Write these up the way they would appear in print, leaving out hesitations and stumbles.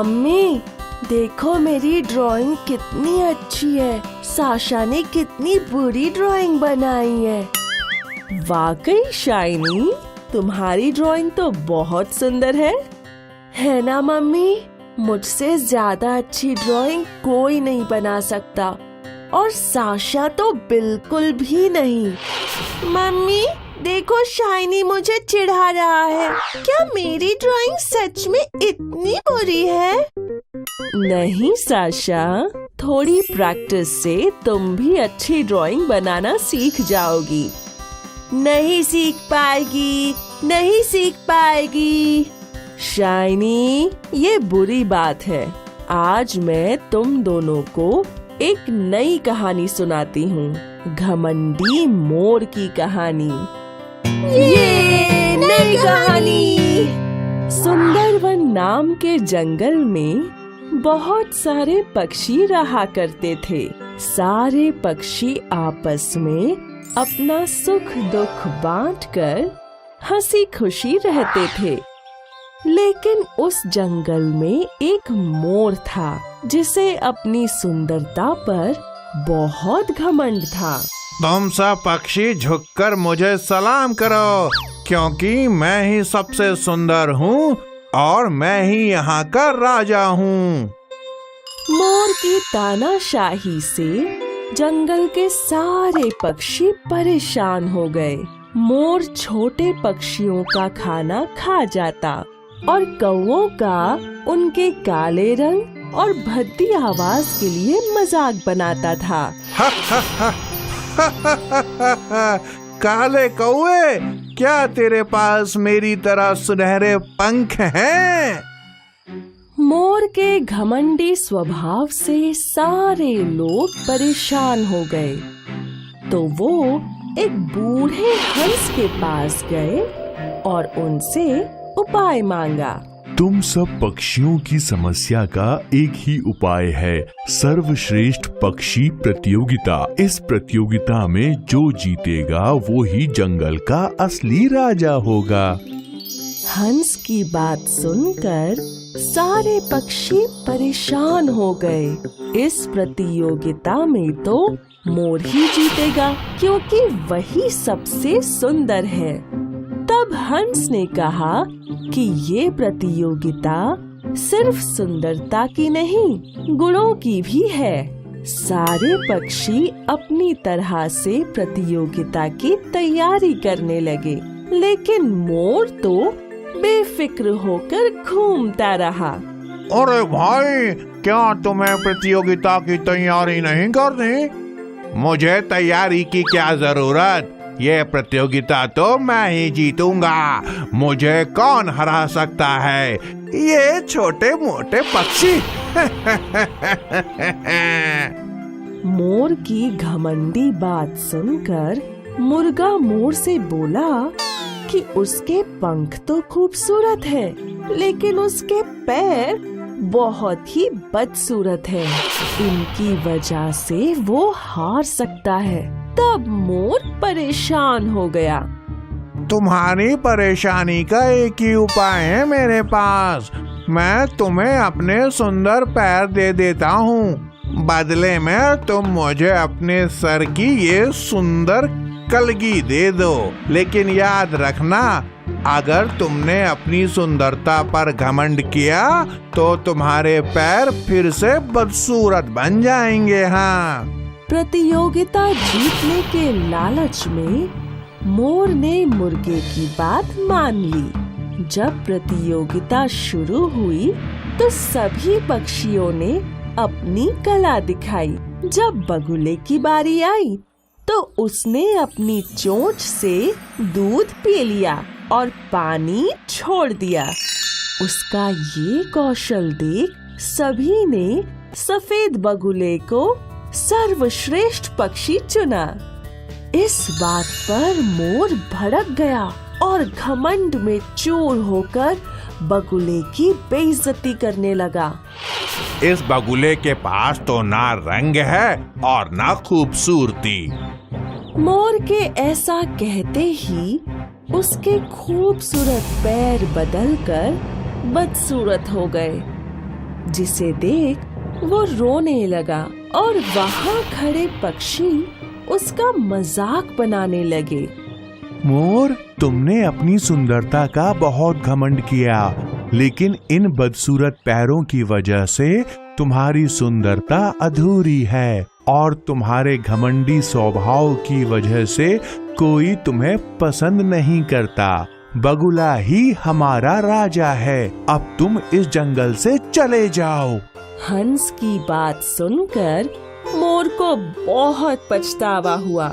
Mummy देखो मेरी drawing कितनी अच्छी है। साशा ने कितनी बुरी ड्राइंग बनाई है। वाकई शाइनी, तुम्हारी ड्राइंग तो बहुत सुंदर है ना मम्मी? मुझसे ज्यादा अच्छी ड्राइंग कोई नहीं बना सकता, और साशा तो बिल्कुल भी नहीं। मम्मी देखो, शाइनी मुझे चिढ़ा रहा है। क्या मेरी ड्राइंग सच में इतनी बुरी है? नहीं साशा, थोड़ी प्रैक्टिस से तुम भी अच्छी ड्राइंग बनाना सीख जाओगी। नहीं सीख पाएगी, नहीं सीख पाएगी। शाइनी, ये बुरी बात है। आज मैं तुम दोनों को एक नई कहानी सुनाती हूँ, घमंडी मोर की कहानी। ये नई कहानी। सुंदरवन नाम के जंगल में बहुत सारे पक्षी रहा करते थे। सारे पक्षी आपस में अपना सुख दुख बांटकर हंसी खुशी रहते थे। लेकिन उस जंगल में एक मोर था जिसे अपनी सुंदरता पर बहुत घमंड था। तुम सब पक्षी झुककर मुझे सलाम करो, क्योंकि मैं ही सबसे सुंदर हूँ और मैं ही यहाँ का राजा हूँ। मोर की तानाशाही से जंगल के सारे पक्षी परेशान हो गए। मोर छोटे पक्षियों का खाना खा जाता और कौवों का उनके काले रंग और भद्दी आवाज के लिए मजाक बनाता था। काले कौवे, क्या तेरे पास मेरी तरह सुनहरे पंख हैं? मोर के घमंडी स्वभाव से सारे लोग परेशान हो गए। तो वो एक बूढ़े हंस के पास गए और उनसे उपाय मांगा। तुम सब पक्षियों की समस्या का एक ही उपाय है, सर्वश्रेष्ठ पक्षी प्रतियोगिता। इस प्रतियोगिता में जो जीतेगा वो ही जंगल का असली राजा होगा। हंस की बात सुनकर सारे पक्षी परेशान हो गए। इस प्रतियोगिता में तो मोर ही जीतेगा, क्योंकि वही सबसे सुंदर है। तब हंस ने कहा कि ये प्रतियोगिता सिर्फ सुंदरता की नहीं, गुणों की भी है। सारे पक्षी अपनी तरह से प्रतियोगिता की तैयारी करने लगे, लेकिन मोर तो बेफिक्र होकर घूमता रहा। अरे भाई, क्या तुम्हें प्रतियोगिता की तैयारी नहीं करनी? मुझे तैयारी की क्या जरूरत? ये प्रतियोगिता तो मैं ही जीतूंगा। मुझे कौन हरा सकता है? ये छोटे मोटे पक्षी। मोर की घमंडी बात सुनकर मुर्गा मोर से बोला कि उसके पंख तो खूबसूरत है, लेकिन उसके पैर बहुत ही बदसूरत है। इनकी वजह से वो हार सकता है। तब मोर परेशान हो गया। तुम्हारी परेशानी का एक ही उपाय है मेरे पास। मैं तुम्हें अपने सुंदर पैर दे देता हूँ। बदले में तुम मुझे अपने सर की ये सुंदर कलगी दे दो। लेकिन याद रखना, अगर तुमने अपनी सुंदरता पर घमंड किया तो तुम्हारे पैर फिर से बदसूरत बन जाएंगे। हाँ। प्रतियोगिता जीतने के लालच में मोर ने मुर्गे की बात मान ली। जब प्रतियोगिता शुरू हुई तो सभी पक्षियों ने अपनी कला दिखाई। जब बगुले की बारी आई तो उसने अपनी चोंच से दूध पी लिया और पानी छोड़ दिया। उसका ये कौशल देख सभी ने सफेद बगुले को सर्वश्रेष्ठ पक्षी चुना। इस बात पर मोर भड़क गया और घमंड में चूर होकर बगुले की बेइज्जती करने लगा। इस बगुले के पास तो ना रंग है और ना खूबसूरती। मोर के ऐसा कहते ही उसके खूबसूरत पैर बदलकर बदसूरत हो गए। जिसे देख वो रोने लगा और वहाँ खड़े पक्षी उसका मजाक बनाने लगे। मोर, तुमने अपनी सुंदरता का बहुत घमंड किया, लेकिन इन बदसूरत पैरों की वजह से तुम्हारी सुंदरता अधूरी है और तुम्हारे घमंडी स्वभाव की वजह से कोई तुम्हें पसंद नहीं करता। बगुला ही हमारा राजा है। अब तुम इस जंगल से चले जाओ। हंस की बात सुनकर मोर को बहुत पछतावा हुआ।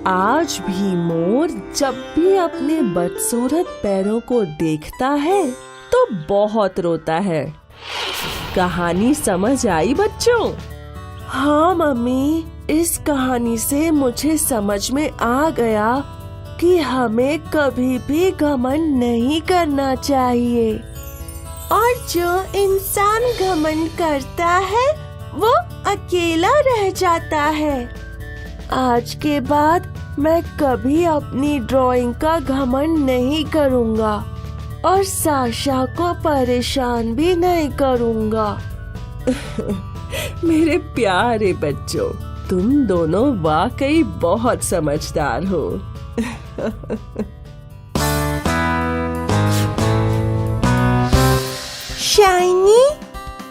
आज भी मोर जब भी अपने बदसूरत पैरों को देखता है तो बहुत रोता है। कहानी समझ आई बच्चों? हाँ मम्मी, इस कहानी से मुझे समझ में आ गया कि हमें कभी भी घमंड नहीं करना चाहिए और जो इंसान घमंड करता है वो अकेला रह जाता है। आज के बाद मैं कभी अपनी ड्राइंग का घमंड नहीं करूँगा और साशा को परेशान भी नहीं करूँगा। मेरे प्यारे बच्चों, तुम दोनों वाकई बहुत समझदार हो। शाइनी,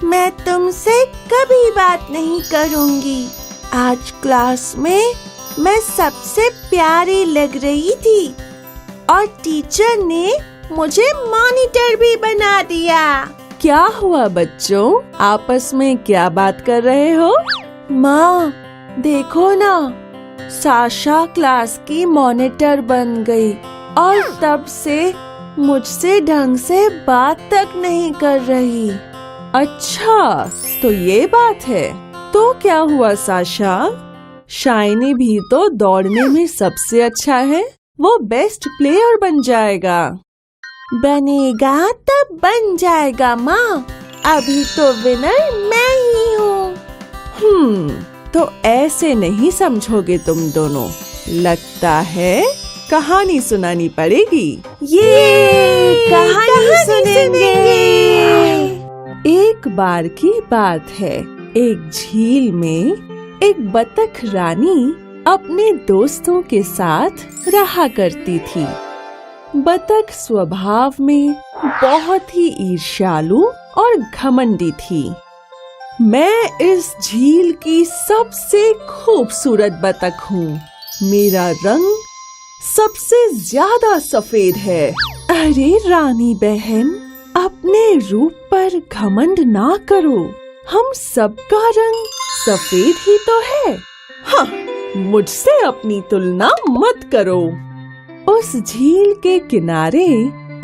मैं तुमसे कभी बात नहीं करूँगी। आज क्लास में मैं सबसे प्यारी लग रही थी और टीचर ने मुझे मॉनिटर भी बना दिया। क्या हुआ बच्चों? आपस में क्या बात कर रहे हो? माँ, देखो ना, साशा क्लास की मॉनिटर बन गई और तब से मुझसे ढंग से बात तक नहीं कर रही। अच्छा, तो ये बात है। तो क्या हुआ साशा? शाइनी भी तो दौड़ने में सबसे अच्छा है। वो बेस्ट प्लेयर बन जाएगा। बनेगा तब बन जाएगा माँ, अभी तो विनर मैं ही हूँ। तो ऐसे नहीं समझोगे तुम दोनों। लगता है कहानी सुनानी पड़ेगी। ये कहानी सुनेंगे। एक बार की बात है, एक झील में एक बतख रानी अपने दोस्तों के साथ रहा करती थी। बतख स्वभाव में बहुत ही ईर्ष्यालु और घमंडी थी। मैं इस झील की सबसे खूबसूरत बतख हूँ। मेरा रंग सबसे ज्यादा सफेद है। अरे रानी बहन, अपने रूप पर घमंड ना करो। हम सबका रंग सफेद ही तो है। हाँ, मुझसे अपनी तुलना मत करो। उस झील के किनारे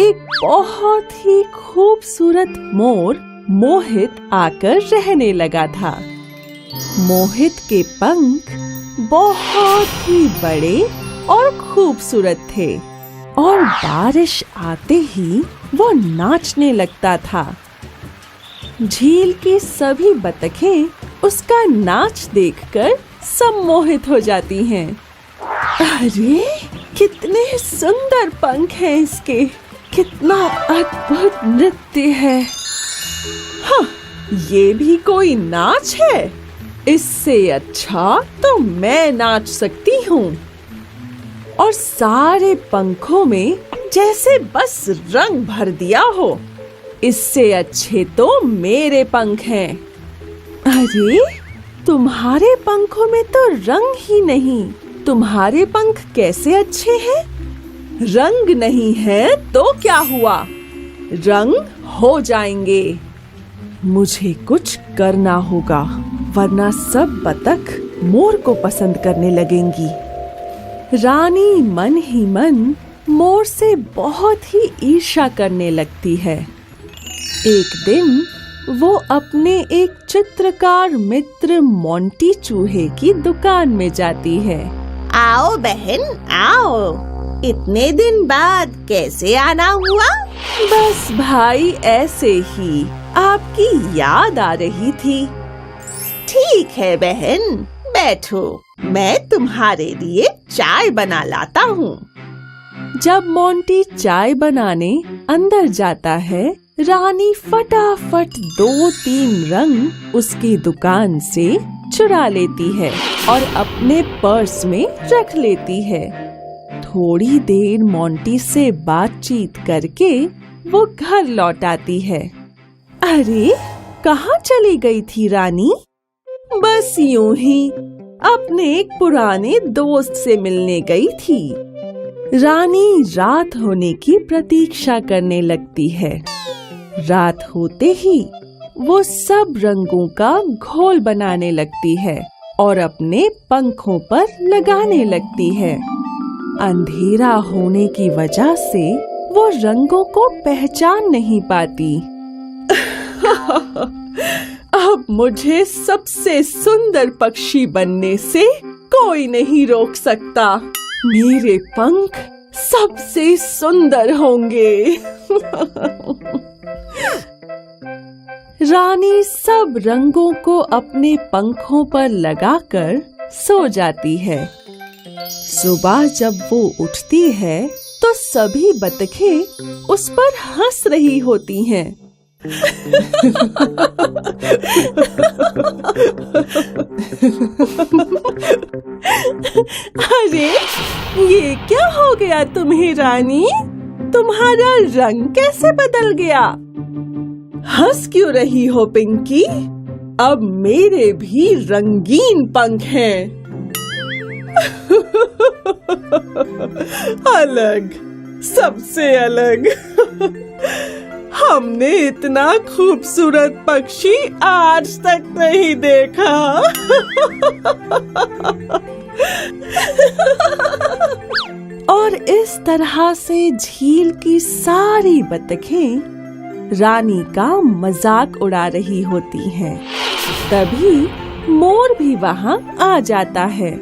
एक बहुत ही खूबसूरत मोर मोहित आकर रहने लगा था। मोहित के पंख बहुत ही बड़े और खूबसूरत थे और बारिश आते ही वो नाचने लगता था। झील की सभी बतखें उसका नाच देखकर सम्मोहित हो जाती हैं। अरे, कितने सुंदर पंख हैं इसके, कितना अद्भुत नृत्य है। हाँ, ये भी कोई नाच है? इससे अच्छा तो मैं नाच सकती हूँ। और सारे पंखों में जैसे बस रंग भर दिया हो। इससे अच्छे तो मेरे पंख हैं। अरे, तुम्हारे पंखों में तो रंग ही नहीं। तुम्हारे पंख कैसे अच्छे हैं? रंग नहीं है तो क्या हुआ? रंग हो जाएंगे। मुझे कुछ करना होगा, वरना सब बतख मोर को पसंद करने लगेंगी। रानी मन ही मन मोर से बहुत ही ईर्ष्या करने लगती है। एक दिन वो अपने एक चित्रकार मित्र मोंटी चूहे की दुकान में जाती है। आओ बहन, आओ। इतने दिन बाद कैसे आना हुआ? बस भाई, ऐसे ही आपकी याद आ रही थी। ठीक है बहन, बैठो, मैं तुम्हारे लिए चाय बना लाता हूँ। जब मोंटी चाय बनाने अंदर जाता है रानी फटाफट 2-3 रंग उसकी दुकान से चुरा लेती है और अपने पर्स में रख लेती है। थोड़ी देर मोंटी से बातचीत करके वो घर लौट आती है। अरे, कहाँ चली गई थी रानी? बस यूं ही अपने एक पुराने दोस्त से मिलने गई थी। रानी रात होने की प्रतीक्षा करने लगती है। रात होते ही वो सब रंगों का घोल बनाने लगती है और अपने पंखों पर लगाने लगती है। अंधेरा होने की वजह से वो रंगों को पहचान नहीं पाती। अब मुझे सबसे सुंदर पक्षी बनने से कोई नहीं रोक सकता। मेरे पंख सबसे सुंदर होंगे। रानी सब रंगों को अपने पंखों पर लगाकर सो जाती है। सुबह जब वो उठती है तो सभी बतखें उस पर हंस रही होती हैं। अरे, ये क्या हो गया तुम्हें रानी? तुम्हारा रंग कैसे बदल गया? हंस क्यों रही हो पिंकी? अब मेरे भी रंगीन पंख हैं। अलग, सबसे अलग। हमने इतना खूबसूरत पक्षी आज तक नहीं देखा। और इस तरह से झील की सारी बतखें रानी का मजाक उड़ा रही होती हैं। तभी मोर भी वहाँ आ जाता है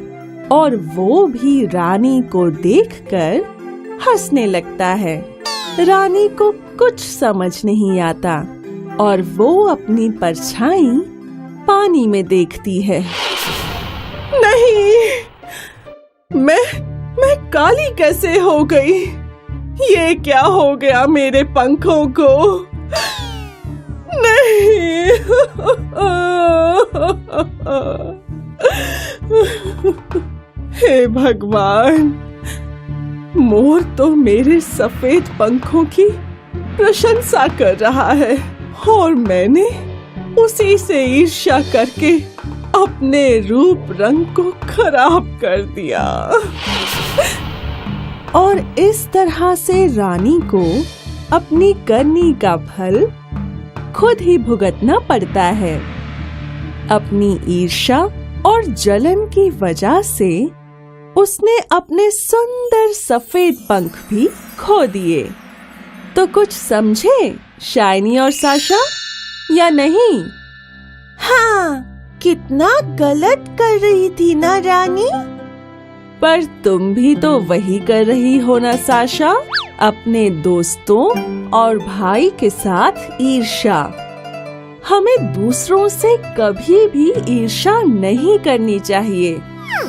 और वो भी रानी को देखकर हंसने लगता है। रानी को कुछ समझ नहीं आता और वो अपनी परछाई पानी में देखती है। नहीं, मैं काली कैसे हो गई? ये क्या हो गया मेरे पंखों को? नहीं। हे भगवान, मोर तो मेरे सफेद पंखों की प्रशंसा कर रहा है और मैंने उसी से ईर्ष्या करके अपने रूप रंग को खराब कर दिया। और इस तरह से रानी को अपनी करनी का फल खुद ही भुगतना पड़ता है। अपनी ईर्ष्या और जलन की वजह से उसने अपने सुंदर सफेद पंख भी खो दिए। तो कुछ समझे शाइनी और साशा या नहीं? हाँ, कितना गलत कर रही थी ना रानी? पर तुम भी तो वही कर रही हो ना साशा, अपने दोस्तों और भाई के साथ ईर्ष्या। हमें दूसरों से कभी भी ईर्ष्या नहीं करनी चाहिए।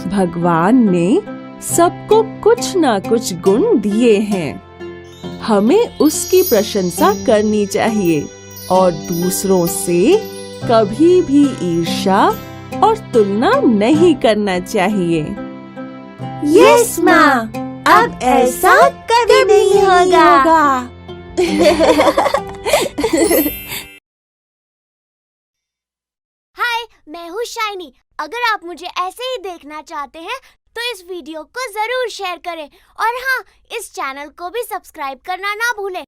भगवान ने सबको कुछ ना कुछ गुण दिए हैं। हमें उसकी प्रशंसा करनी चाहिए और दूसरों से कभी भी ईर्ष्या और तुलना नहीं करना चाहिए। यस माँ, अब ऐसा कभी नहीं होगा। हाय, मैं हूँ शाइनी। अगर आप मुझे ऐसे ही देखना चाहते हैं तो इस वीडियो को जरूर शेयर करें और हाँ, इस चैनल को भी सब्सक्राइब करना ना भूलें।